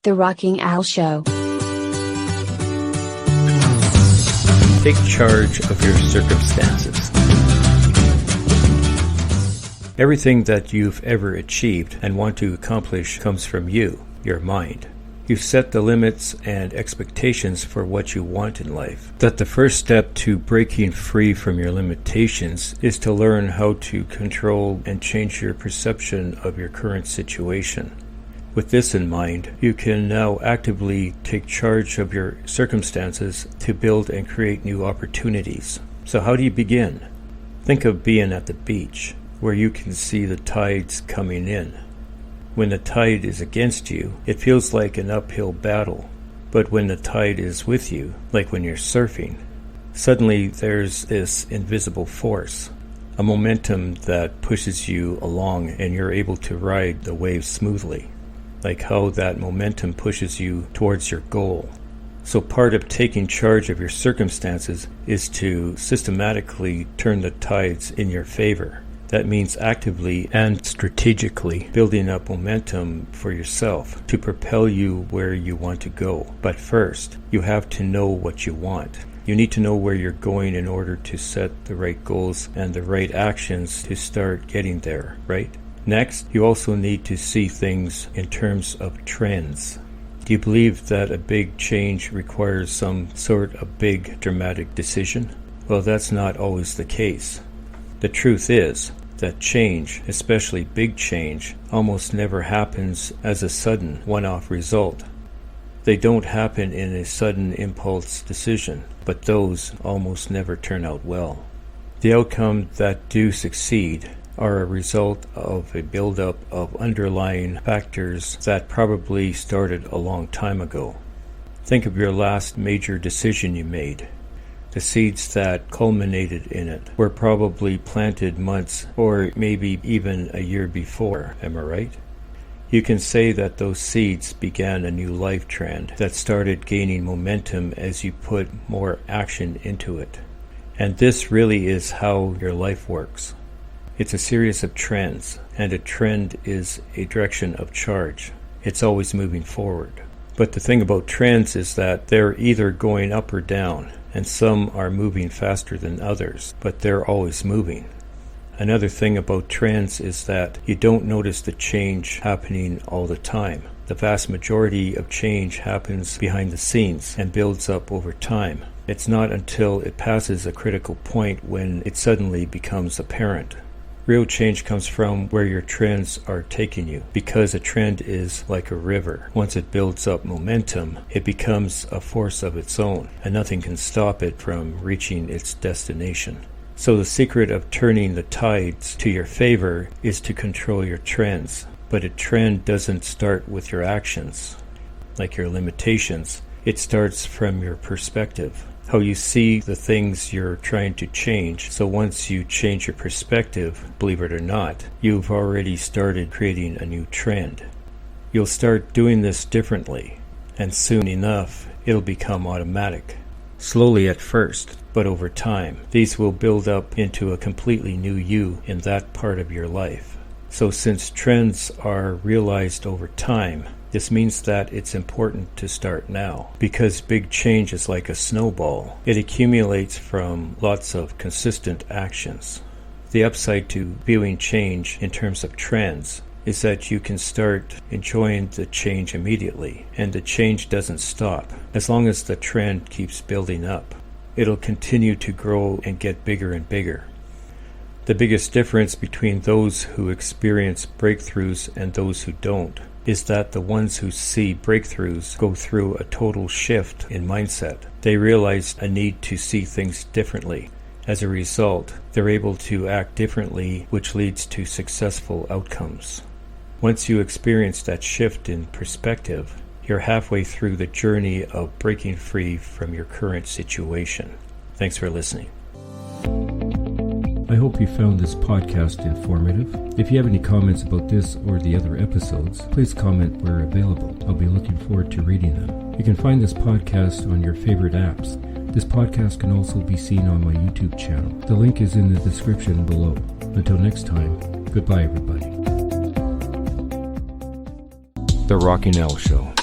The Rocking Al Show. Take charge of your circumstances. Everything that you've ever achieved and want to accomplish comes from you, your mind. You've set the limits and expectations for what you want in life. That the first step to breaking free from your limitations is to learn how to control and change your perception of your current situation. With this in mind, you can now actively take charge of your circumstances to build and create new opportunities. So how do you begin? Think of being at the beach, where you can see the tides coming in. When the tide is against you, it feels like an uphill battle. But when the tide is with you, like when you're surfing, suddenly there's this invisible force, a momentum that pushes you along and you're able to ride the waves smoothly, like how that momentum pushes you towards your goal. So part of taking charge of your circumstances is to systematically turn the tides in your favor. That means actively and strategically building up momentum for yourself to propel you where you want to go. But first, you have to know what you want. You need to know where you're going in order to set the right goals and the right actions to start getting there, right? Next, you also need to see things in terms of trends. Do you believe that a big change requires some sort of big dramatic decision? Well, that's not always the case. The truth is that change, especially big change, almost never happens as a sudden one-off result. They don't happen in a sudden impulse decision, but those almost never turn out well. The outcomes that do succeed are a result of a buildup of underlying factors that probably started a long time ago. Think of your last major decision you made. The seeds that culminated in it were probably planted months or maybe even a year before, am I right? You can say that those seeds began a new life trend that started gaining momentum as you put more action into it. And this really is how your life works. It's a series of trends, and a trend is a direction of charge. It's always moving forward. But the thing about trends is that they're either going up or down, and some are moving faster than others, but they're always moving. Another thing about trends is that you don't notice the change happening all the time. The vast majority of change happens behind the scenes and builds up over time. It's not until it passes a critical point when it suddenly becomes apparent. Real change comes from where your trends are taking you, because a trend is like a river. Once it builds up momentum, it becomes a force of its own, and nothing can stop it from reaching its destination. So the secret of turning the tides to your favor is to control your trends. But a trend doesn't start with your actions, like your limitations. It starts from your perspective, how you see the things you're trying to change. So once you change your perspective, believe it or not, you've already started creating a new trend. You'll start doing this differently, and soon enough, it'll become automatic. Slowly at first, but over time, these will build up into a completely new you in that part of your life. So since trends are realized over time, this means that it's important to start now, because big change is like a snowball. It accumulates from lots of consistent actions. The upside to viewing change in terms of trends is that you can start enjoying the change immediately, and the change doesn't stop. As long as the trend keeps building up, it'll continue to grow and get bigger and bigger. The biggest difference between those who experience breakthroughs and those who don't is that the ones who see breakthroughs go through a total shift in mindset. They realize a need to see things differently. As a result, they're able to act differently, which leads to successful outcomes. Once you experience that shift in perspective, you're halfway through the journey of breaking free from your current situation. Thanks for listening. I hope you found this podcast informative. If you have any comments about this or the other episodes, please comment where available. I'll be looking forward to reading them. You can find this podcast on your favorite apps. This podcast can also be seen on my YouTube channel. The link is in the description below. Until next time, goodbye everybody. The Rocking Al Show.